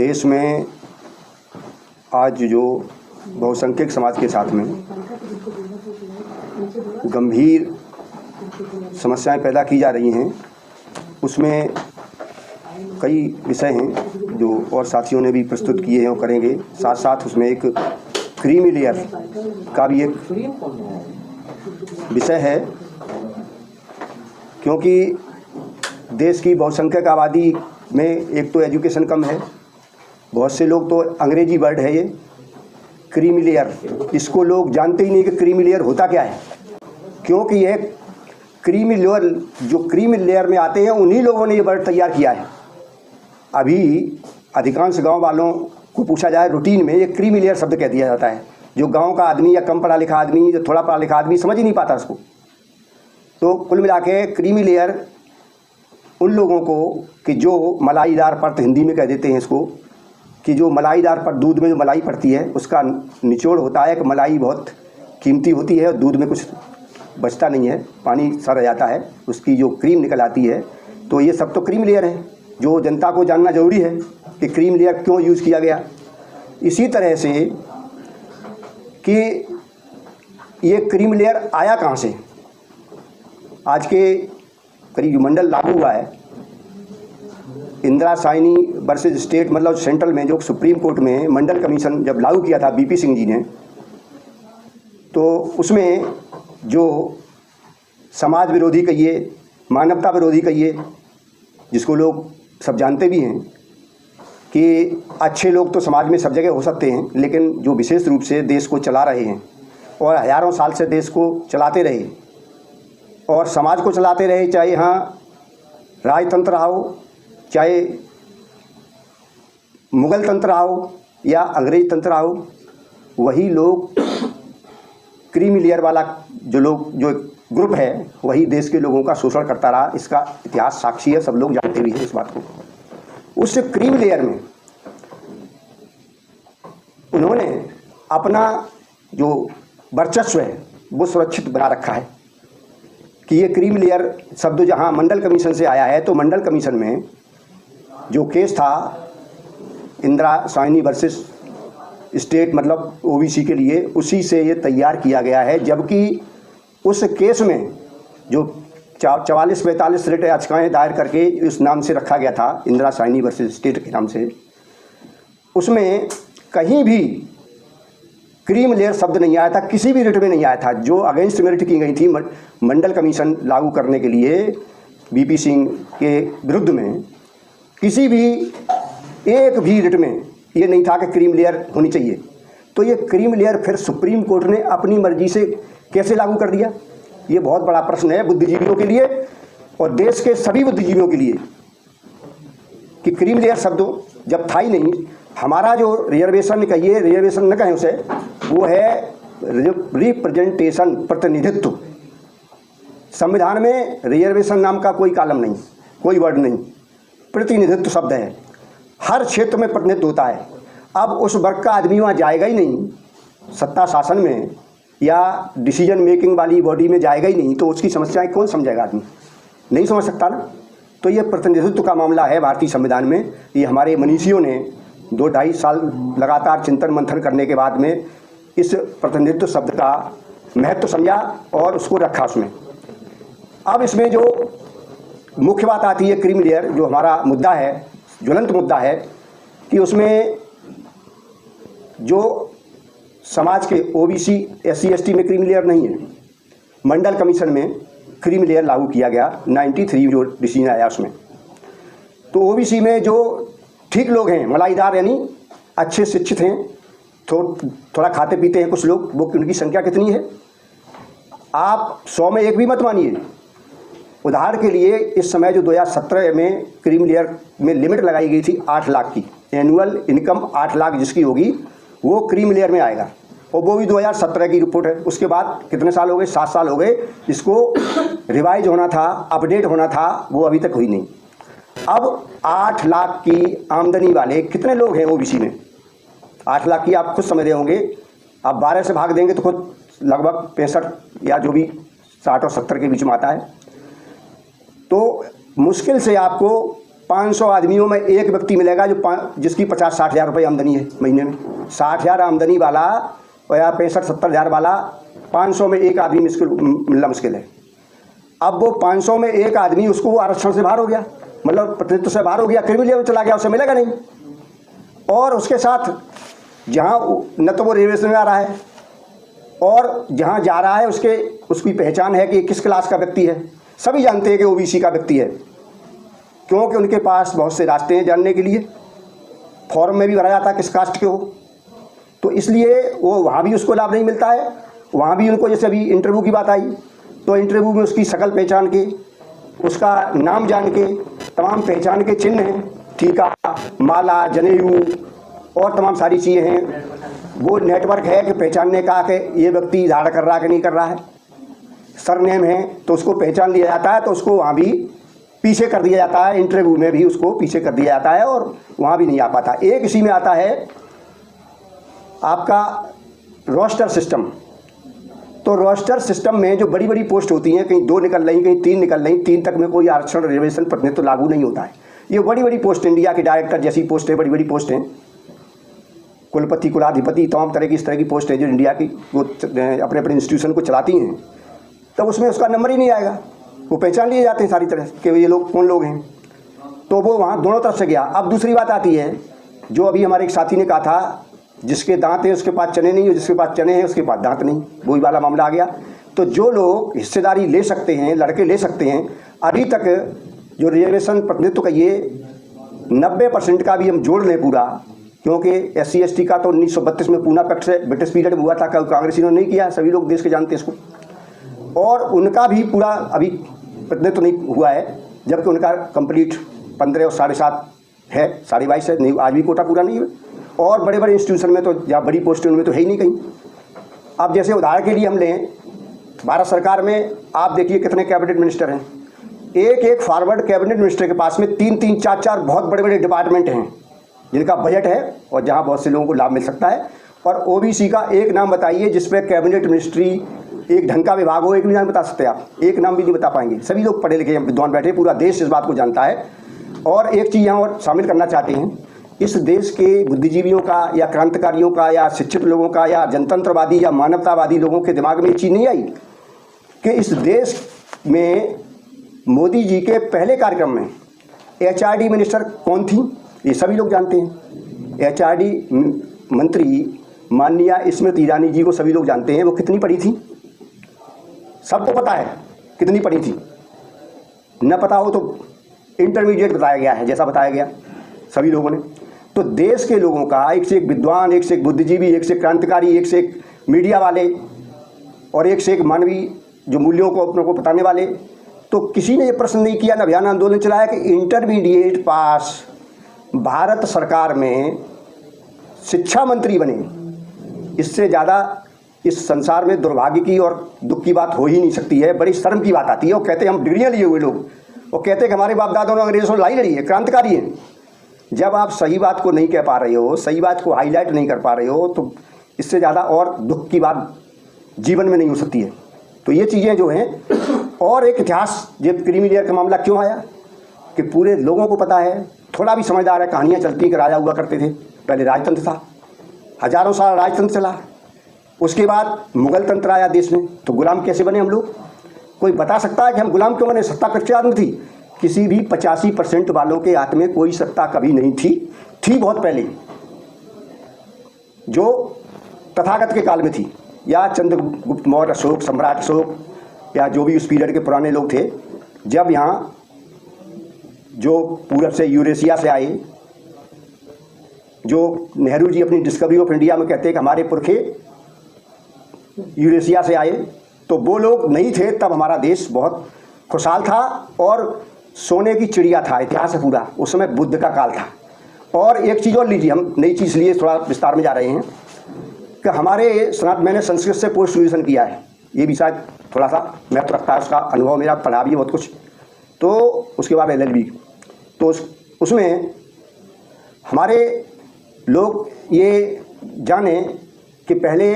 देश में आज जो बहुसंख्यक समाज के साथ में गंभीर समस्याएं पैदा की जा रही हैं, उसमें कई विषय हैं जो और साथियों ने भी प्रस्तुत किए हैं और करेंगे। साथ साथ उसमें एक क्रीमी लेयर का भी एक विषय है, क्योंकि देश की बहुसंख्यक आबादी में एक तो एजुकेशन कम है, बहुत से लोग तो अंग्रेजी वर्ड है ये क्रीमी लेयर, इसको लोग जानते ही नहीं कि क्रीमी लेयर होता क्या है। क्योंकि यह क्रीमी लेयर, जो क्रीमी लेयर में आते हैं उन्हीं लोगों ने ये वर्ड तैयार किया है। अभी अधिकांश गांव वालों को पूछा जाए रूटीन में ये क्रीमी लेयर शब्द कह दिया जाता है। जो गांव का आदमी या कम पढ़ा लिखा आदमी, जो थोड़ा पढ़ा लिखा आदमी समझ ही नहीं पाता उसको। तो कुल मिला के क्रीमी लेयर उन लोगों को कि जो मलाईदार परत, हिंदी में कह देते हैं इसको, कि जो मलाईदार पर दूध में जो मलाई पड़ती है उसका निचोड़ होता है कि मलाई बहुत कीमती होती है और दूध में कुछ बचता नहीं है, पानी सा रह जाता है, उसकी जो क्रीम निकल आती है। तो ये सब तो क्रीम लेयर है, जो जनता को जानना ज़रूरी है कि क्रीम लेयर क्यों यूज़ किया गया। इसी तरह से कि ये क्रीम लेयर आया कहाँ से। आज के करीब जो मंडल लागू हुआ है, इंदिरा साइनी वर्सेज स्टेट, मतलब सेंट्रल में जो सुप्रीम कोर्ट में मंडल कमीशन जब लागू किया था बीपी सिंह जी ने, तो उसमें जो समाज विरोधी कहिए, मानवता विरोधी कहिए, जिसको लोग सब जानते भी हैं कि अच्छे लोग तो समाज में सब जगह हो सकते हैं, लेकिन जो विशेष रूप से देश को चला रहे हैं और हज़ारों साल से देश को चलाते रहे और समाज को चलाते रहे, चाहे यहाँ राजतंत्र रहा हो, चाहे मुगल तंत्र रहा हो या अंग्रेज तंत्र रहा हो, वही लोग क्रीमी लेयर वाला जो ग्रुप है वही देश के लोगों का शोषण करता रहा। इसका इतिहास साक्षी है, सब लोग जानते भी हैं इस बात को। उस क्रीमी लेयर में उन्होंने अपना जो वर्चस्व है वो सुरक्षित बना रखा है कि ये क्रीमी लेयर शब्द जहाँ मंडल कमीशन से आया है, तो मंडल कमीशन में जो केस था इंदिरा साइनी वर्सेस स्टेट, मतलब ओबीसी के लिए, उसी से ये तैयार किया गया है। जबकि उस केस में जो 44-45 रिट याचिकाएँ दायर करके उस नाम से रखा गया था, इंदिरा साइनी वर्सेस स्टेट के नाम से, उसमें कहीं भी क्रीम लेयर शब्द नहीं आया था, किसी भी रिट में नहीं आया था। जो अगेंस्ट मेरिट की गई थी मंडल कमीशन लागू करने के लिए बीपी सिंह के विरुद्ध में, किसी भी एक भी रिट में ये नहीं था कि क्रीम लेयर होनी चाहिए। तो ये क्रीम लेयर फिर सुप्रीम कोर्ट ने अपनी मर्जी से कैसे लागू कर दिया, ये बहुत बड़ा प्रश्न है बुद्धिजीवियों के लिए और देश के सभी बुद्धिजीवियों के लिए कि क्रीम लेयर शब्द जब था ही नहीं। हमारा जो रिजर्वेशन कहिए, रिजर्वेशन न कहें उसे, वो है रिप्रेजेंटेशन, प्रतिनिधित्व। संविधान में रिजर्वेशन नाम का कोई कॉलम नहीं, कोई वर्ड नहीं, प्रतिनिधित्व शब्द है। हर क्षेत्र में प्रतिनिधित्व होता है। अब उस वर्ग का आदमी वहाँ जाएगा ही नहीं, सत्ता शासन में या डिसीजन मेकिंग वाली बॉडी में जाएगा ही नहीं, तो उसकी समस्याएं कौन समझेगा, आदमी नहीं समझ सकता ना। तो ये प्रतिनिधित्व का मामला है भारतीय संविधान में। ये हमारे मनीषियों ने 2-2.5 साल लगातार चिंतन मंथन करने के बाद में इस प्रतिनिधित्व शब्द का महत्व समझा और उसको रखा उसमें। अब इसमें जो मुख्य बात आती है क्रीमी लेयर, जो हमारा मुद्दा है, ज्वलंत मुद्दा है, कि उसमें जो समाज के ओबीसी, एससी, एसटी में क्रीमी लेयर नहीं है। मंडल कमीशन में क्रीमी लेयर लागू किया गया 93 जो डिसीजन आया उसमें। तो ओबीसी में जो ठीक लोग हैं, मलाईदार यानी अच्छे शिक्षित हैं, थोड़ा खाते पीते हैं कुछ लोग, वो उनकी संख्या कितनी है आप 100 में एक भी मत मानिए। उदाहरण के लिए इस समय जो 2017 में क्रीमी लेयर में लिमिट लगाई गई थी 8 लाख की, एनुअल इनकम 8 लाख जिसकी होगी वो क्रीमी लेयर में आएगा, और वो भी 2017 की रिपोर्ट है। उसके बाद कितने साल हो गए, 7 साल हो गए, इसको रिवाइज होना था, अपडेट होना था, वो अभी तक हुई नहीं। अब 8 लाख की आमदनी वाले कितने लोग हैं ओबीसी में? 8 लाख की आप खुद समझ रहे होंगे, आप 12 से भाग देंगे तो खुद लगभग 65 या जो भी 60 और 70 के बीच में आता है। तो मुश्किल से आपको 500 आदमियों में एक व्यक्ति मिलेगा जिसकी 50-60 हज़ार रुपये आमदनी है महीने में। 60 हज़ार आमदनी वाला या 65-70 हज़ार वाला 500 में एक आदमी मिलना मुश्किल है। अब वो 500 में एक आदमी उसको आरक्षण से बाहर हो गया, मतलब प्रतिनिधित्व से बाहर हो गया, क्रिमिनल में चला गया, उसे मिलेगा नहीं। और उसके साथ जहाँ न तो वो रिजर्वेशन में आ रहा है और जहाँ जा रहा है उसकी पहचान है कि किस क्लास का व्यक्ति है। सभी जानते हैं कि ओबीसी का व्यक्ति है, क्योंकि उनके पास बहुत से रास्ते हैं जानने के लिए। फॉर्म में भी भरा जाता है किस कास्ट के हो, तो इसलिए वो वहाँ भी उसको लाभ नहीं मिलता है। वहाँ भी उनको, जैसे अभी इंटरव्यू की बात आई, तो इंटरव्यू में उसकी शकल पहचान के, उसका नाम जान के, तमाम पहचान के चिन्ह हैं, टीका, माला, जनेऊ और तमाम सारी चीज़ें हैं। वो नेटवर्क है कि पहचानने का कि ये व्यक्ति धारण कर रहा है कि नहीं कर रहा है। सरनेम है तो उसको पहचान लिया जाता है, तो उसको वहाँ भी पीछे कर दिया जाता है। इंटरव्यू में भी उसको पीछे कर दिया जाता है और वहाँ भी नहीं आ पाता। एक इसी में आता है आपका रोस्टर सिस्टम। तो रोस्टर सिस्टम में जो बड़ी बड़ी पोस्ट होती हैं, कहीं 2 निकल रही, कहीं 3 निकल रही, 3 तक में कोई आरक्षण रिजर्वेशन प्रतिनिधित्व लागू नहीं होता है। ये बड़ी बड़ी पोस्ट, इंडिया के डायरेक्टर जैसी पोस्ट है, बड़ी बड़ी पोस्ट हैं, कुलपति, कुलाधिपति, तमाम तरह की इस तरह की पोस्ट है जो इंडिया की वो अपने अपने इंस्टीट्यूशन को चलाती हैं। तब उसमें उसका नंबर ही नहीं आएगा, वो पहचान लिए जाते हैं सारी तरह कि ये लोग कौन लोग हैं। तो वो वहाँ दोनों तरफ से गया। अब दूसरी बात आती है, जो अभी हमारे एक साथी ने कहा था, जिसके दांत हैं उसके पास चने नहीं, और जिसके पास चने हैं उसके पास दांत नहीं, वही वाला मामला आ गया। तो जो लोग हिस्सेदारी ले सकते हैं, लड़के ले सकते हैं, अभी तक जो रिजर्वेशन प्रतिनिधित्व का ये 90% का भी हम जोड़ लें पूरा, क्योंकि SC ST का तो 1932 में पूना पैक्ट से ब्रिटिश पीरियड में हुआ था, कांग्रेसी ने नहीं किया, सभी लोग देश के जानते हैं इसको। और उनका भी पूरा अभी प्रतिनिधित्व नहीं हुआ है, जबकि उनका कंप्लीट 15 और 7.5 है, 22.5 है, नहीं आज भी कोटा पूरा नहीं है। और बड़े बड़े इंस्टीट्यूशन में तो या बड़ी पोस्टों में तो है ही नहीं कहीं। अब जैसे उदाहरण के लिए हम लें, भारत सरकार में आप देखिए कितने कैबिनेट मिनिस्टर हैं। एक फॉरवर्ड कैबिनेट मिनिस्टर के पास में 3-3, 4-4 बहुत बड़े बड़े डिपार्टमेंट हैं जिनका बजट है और जहां बहुत से लोगों को लाभ मिल सकता है। और ओबीसी का एक नाम बताइए जिसपे कैबिनेट मिनिस्ट्री एक ढंग का विभाग हो, एक भी नाम बता सकते हैं आप? एक नाम भी नहीं बता पाएंगे। सभी लोग पढ़े लिखे विद्वान बैठे, पूरा देश इस बात को जानता है। और एक चीज़ यहाँ और शामिल करना चाहते हैं, इस देश के बुद्धिजीवियों का या क्रांतिकारियों का या शिक्षित लोगों का या जनतंत्रवादी या मानवतावादी लोगों के दिमाग में ये चीज़ नहीं आई कि इस देश में मोदी जी के पहले कार्यक्रम में HRD मिनिस्टर कौन थी, ये सभी लोग जानते हैं। HRD मंत्री माननीय स्मृति ईरानी जी को सभी लोग जानते हैं। वो कितनी पढ़ी थी सबको पता है, कितनी पढ़ी थी। न पता हो तो इंटरमीडिएट बताया गया है, जैसा बताया गया सभी लोगों ने। तो देश के लोगों का एक से एक विद्वान, एक से एक बुद्धिजीवी, एक से एक क्रांतिकारी, एक से एक मीडिया वाले और एक से एक मानवीय जो मूल्यों को अपनों को बताने वाले, तो किसी ने ये प्रश्न नहीं किया, न अभियान आंदोलन चलाया कि इंटरमीडिएट पास भारत सरकार में शिक्षा मंत्री बने। इससे ज़्यादा इस संसार में दुर्भाग्य की और दुख की बात हो ही नहीं सकती है। बड़ी शर्म की बात आती है। वो कहते हैं हम डिग्रियाँ लिए हुए लोग, वो कहते हैं कि हमारे बाप दादों ने अंग्रेजों से लड़ाई लड़ी है, क्रांतिकारी हैं। जब आप सही बात को नहीं कह पा रहे हो, सही बात को हाईलाइट नहीं कर पा रहे हो, तो इससे ज़्यादा और दुख की बात जीवन में नहीं हो सकती है। तो ये चीज़ें जो हैं, और एक इतिहास, ये क्रीमी लेयर का मामला क्यों आया कि पूरे लोगों को पता है, थोड़ा भी समझदार है, कहानियाँ चलती कि राजा हुआ करते थे, पहले राजतंत्र था, हजारों साल राजतंत्र चला, उसके बाद मुगल तंत्र आया देश में, तो गुलाम कैसे बने हम लोग? कोई बता सकता है कि हम गुलाम क्यों बने? सत्ता किसके हाथ में थी? किसी भी 85% वालों के हाथ में कोई सत्ता कभी नहीं थी बहुत पहले, जो तथागत के काल में थी, या चंद्रगुप्त मौर्य, अशोक, सम्राट अशोक, या जो भी उस पीरियड के पुराने लोग थे, जब यहाँ जो पूरब से यूरेशिया से आए, जो नेहरू जी अपनी डिस्कवरी ऑफ इंडिया में कहते हैं कि हमारे पुरखे यूरेशिया से आए, तो वो लोग नहीं थे तब हमारा देश बहुत खुशहाल था और सोने की चिड़िया था। इतिहास है पूरा, उस समय बुद्ध का काल था। और एक चीज़ और लीजिए, हम नई चीज़ लिए थोड़ा विस्तार में जा रहे हैं कि हमारे मैंने संस्कृत से पोस्ट ग्रेजुएशन किया है, ये भी शायद थोड़ा सा महत्व रखता है, उसका अनुभव मेरा, पढ़ा भी है बहुत कुछ। तो उसके बाद LLB, तो उसमें हमारे लोग ये जाने कि पहले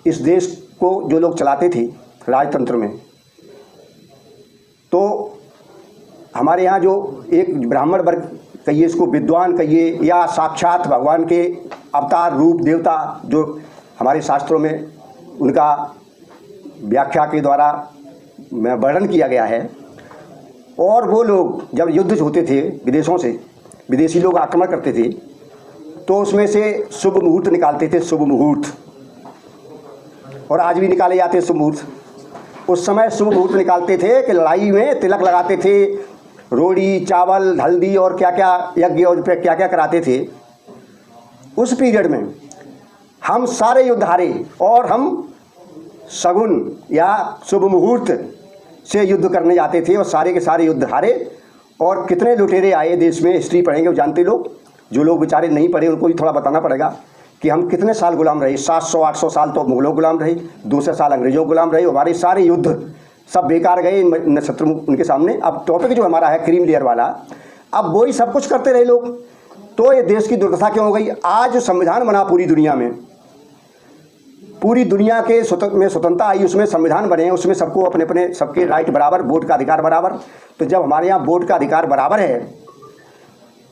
इस देश को जो लोग चलाते थे राजतंत्र में, तो हमारे यहाँ जो एक ब्राह्मण वर्ग कहिए, इसको विद्वान कहिए, या साक्षात भगवान के अवतार रूप देवता जो हमारे शास्त्रों में उनका व्याख्या के द्वारा वर्णन किया गया है, और वो लोग जब युद्ध होते थे विदेशों से, विदेशी लोग आक्रमण करते थे, तो उसमें से शुभ मुहूर्त निकालते थे, शुभ मुहूर्त, और आज भी निकाले जाते हैं शुभ मुहूर्त। उस समय शुभ मुहूर्त निकालते थे कि लड़ाई में तिलक लगाते थे, रोड़ी चावल हल्दी और क्या क्या यज्ञ और क्या क्या कराते थे। उस पीरियड में हम सारे युद्ध हारे और हम शगुन या शुभ मुहूर्त से युद्ध करने जाते थे और सारे के सारे युद्ध हारे। और कितने लुटेरे आए देश में, हिस्ट्री पढ़ेंगे वो जानते लोग। जो लोग बेचारे नहीं पढ़े उनको भी थोड़ा बताना पड़ेगा कि हम कितने साल गुलाम रहे। 700-800 साल तो मुगलों गुलाम रहे, 200 साल अंग्रेजों गुलाम रहे। हमारे सारे युद्ध सब बेकार गए नक्षत्र उनके सामने। अब टॉपिक जो हमारा है क्रीम लेयर वाला, अब वही सब कुछ करते रहे लोग, तो ये देश की दुर्दशा क्यों हो गई। आज जो संविधान बना पूरी दुनिया में, पूरी दुनिया के में स्वतंत्रता आई, उसमें संविधान बने, उसमें सबको अपने अपने सबके राइट बराबर, वोट का अधिकार बराबर। तो जब हमारे यहाँ वोट का अधिकार बराबर है,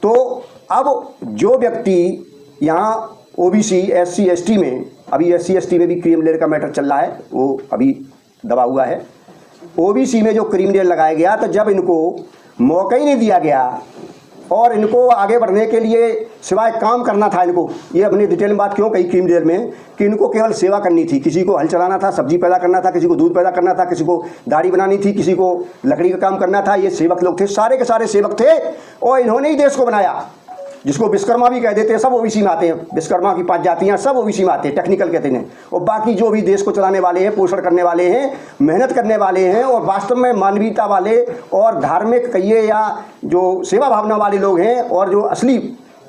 तो अब जो व्यक्ति यहाँ ओबीसी SC ST में, अभी SC ST में भी क्रीम लेयर का मैटर चल रहा है, वो अभी दबा हुआ है। ओबीसी में जो क्रीम लेयर लगाया गया, तो जब इनको मौका ही नहीं दिया गया और इनको आगे बढ़ने के लिए सिवाय काम करना था इनको, ये अपनी डिटेल में बात क्यों कही क्रीम लेयर में, कि इनको केवल सेवा करनी थी। किसी को हल चलाना था, सब्जी पैदा करना था, किसी को दूध पैदा करना था, किसी को दाढ़ी बनानी थी, किसी को लकड़ी का काम करना था। ये सेवक लोग थे, सारे के सारे सेवक थे, और इन्होंने ही देश को बनाया। जिसको विश्वकर्मा भी कह देते हैं, सब ओबीसी में आते हैं। विश्वकर्मा की 5 जातियाँ सब ओबीसी में आते हैं, टेक्निकल कहते हैं। और बाकी जो भी देश को चलाने वाले हैं, पोषण करने वाले हैं, मेहनत करने वाले हैं, और वास्तव में मानवीयता वाले और धार्मिक कहिए या जो सेवा भावना वाले लोग हैं, और जो असली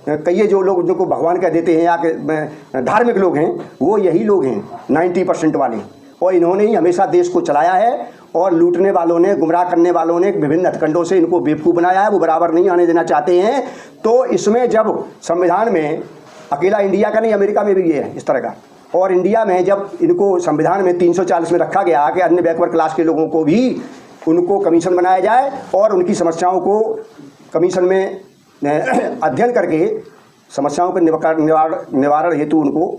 कहिए जो लोग जिनको भगवान कह देते हैं या धार्मिक लोग हैं, वो यही लोग हैं 90% वाले। और इन्होंने ही हमेशा देश को चलाया है, और लूटने वालों ने, गुमराह करने वालों ने विभिन्न हथकंडों से इनको बेवकूफ़ बनाया है। वो बराबर नहीं आने देना चाहते हैं। तो इसमें जब संविधान में, अकेला इंडिया का नहीं, अमेरिका में भी ये है इस तरह का, और इंडिया में जब इनको संविधान में 340 में रखा गया कि अन्य बैकवर्ड क्लास के लोगों को भी उनको कमीशन बनाया जाए, और उनकी समस्याओं को कमीशन में अध्ययन करके समस्याओं के निवारण हेतु उनको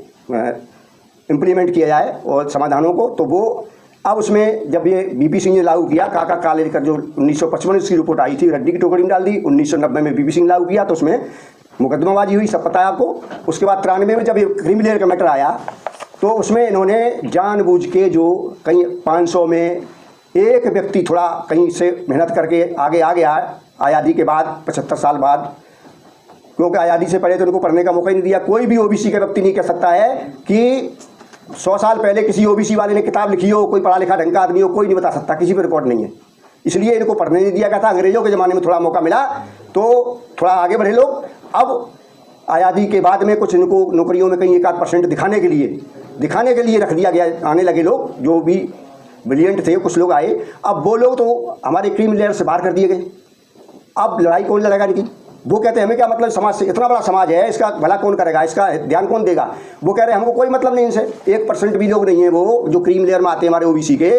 इम्प्लीमेंट किया जाए और समाधानों को। तो वो अब उसमें जब ये बीपी सिंह ने लागू किया, काका काल लेकर जो 1955 की रिपोर्ट आई थी, रद्दी की टोकरी में डाल दी। 1990 में बीपी सिंह लागू किया, तो उसमें मुकदमाबाजी हुई, सब पता है आपको। उसके बाद 93 में जब ये क्रीम लेयर का मैटर आया, तो उसमें इन्होंने जानबूझ के जो कहीं 500 में एक व्यक्ति थोड़ा कहीं से मेहनत करके आगे आ गया आज़ादी के बाद 75 साल बाद, क्योंकि आज़ादी से पहले तो उनको पढ़ने का मौका ही नहीं दिया। कोई भी ओबीसी का व्यक्ति नहीं कह सकता है कि 100 साल पहले किसी ओबीसी वाले ने किताब लिखी हो, कोई पढ़ा लिखा ढंग का आदमी हो, कोई नहीं बता सकता, किसी पर रिकॉर्ड नहीं है। इसलिए इनको पढ़ने नहीं दिया गया था। अंग्रेजों के ज़माने में थोड़ा मौका मिला तो थोड़ा आगे बढ़े लोग। अब आज़ादी के बाद में कुछ इनको नौकरियों में कहीं 1-8% दिखाने के लिए रख दिया गया। आने लगे लोग जो भी ब्रिलियंट थे, कुछ लोग आए। अब वो लोग तो हमारे क्रीम लेयर से बाहर कर दिए गए। अब लड़ाई कौन लड़ेगा इनकी? वो कहते हैं हमें क्या मतलब समाज से, इतना बड़ा समाज है, इसका भला कौन करेगा, इसका ध्यान कौन देगा। वो कह रहे हैं हमको कोई मतलब नहीं इनसे। 1% भी लोग नहीं है वो जो क्रीम लेयर में आते हैं हमारे ओबीसी के,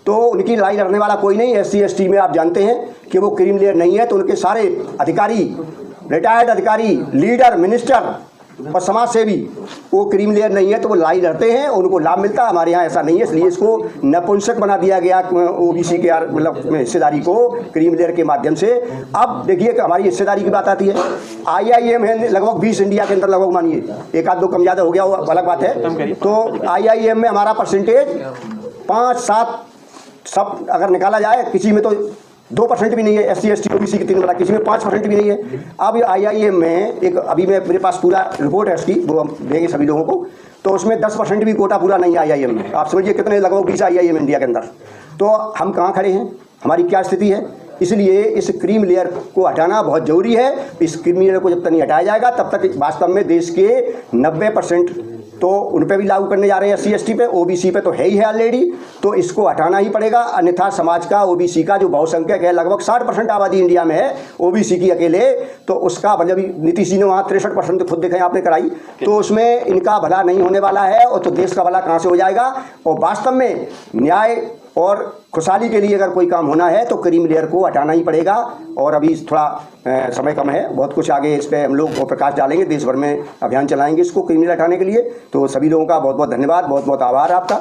तो उनकी लड़ाई लड़ने वाला कोई नहीं। SC ST में आप जानते हैं कि वो क्रीम लेयर नहीं है, तो उनके सारे अधिकारी, रिटायर्ड अधिकारी, लीडर, मिनिस्टर और समाज सेवी वो क्रीम लेयर नहीं है, तो वो लड़ाई लड़ते हैं और उनको लाभ मिलता है। हमारे यहाँ ऐसा नहीं है, इसलिए इसको नपुंसक बना दिया गया ओबीसी के मतलब हिस्सेदारी को क्रीम लेयर के माध्यम से। अब देखिए कि हमारी हिस्सेदारी की बात आती है। IIM है लगभग 20 इंडिया के अंदर, लगभग मानिए 1-2 कम ज़्यादा हो गया, वो अलग बात है। तो IIM में हमारा परसेंटेज 5-7 सब अगर निकाला जाए, किसी में तो 2% भी नहीं है। SC ST OBC की 3 बड़ा, किसी में 5% भी नहीं है। अब IIM में एक अभी मेरे पास पूरा रिपोर्ट है उसकी, वो हम देंगे सभी लोगों को। तो उसमें 10% भी कोटा पूरा नहीं है IIM में। आप समझिए कितने, लगभग 20 IIM इंडिया के अंदर। तो हम कहाँ खड़े हैं, हमारी क्या स्थिति है। इसलिए इस क्रीम लेयर को हटाना बहुत ज़रूरी है। इस क्रीम लेयर को जब तक नहीं हटाया जाएगा, तब तक वास्तव में देश के 90% तो उन पे भी लागू करने जा रहे हैं। SC ST पे, OBC पे तो है ही है ऑलरेडी, तो इसको हटाना ही पड़ेगा। अन्यथा समाज का, OBC का जो बहुसंख्यक है, लगभग 60% आबादी इंडिया में है OBC की अकेले, तो उसका मतलब नीतीश जी ने वहाँ 63% खुद देखें आपने कराई, तो उसमें इनका भला नहीं होने वाला है। और तो देश का भला कहाँ से हो जाएगा। और वास्तव में न्याय और खुशहाली के लिए अगर कोई काम होना है तो क्रीमी लेयर को हटाना ही पड़ेगा। और अभी थोड़ा समय कम है, बहुत कुछ आगे इस पर हम लोग प्रकाश डालेंगे, देश भर में अभियान चलाएंगे इसको क्रीमी लेयर हटाने के लिए। तो सभी लोगों का बहुत बहुत धन्यवाद, बहुत बहुत आभार आपका।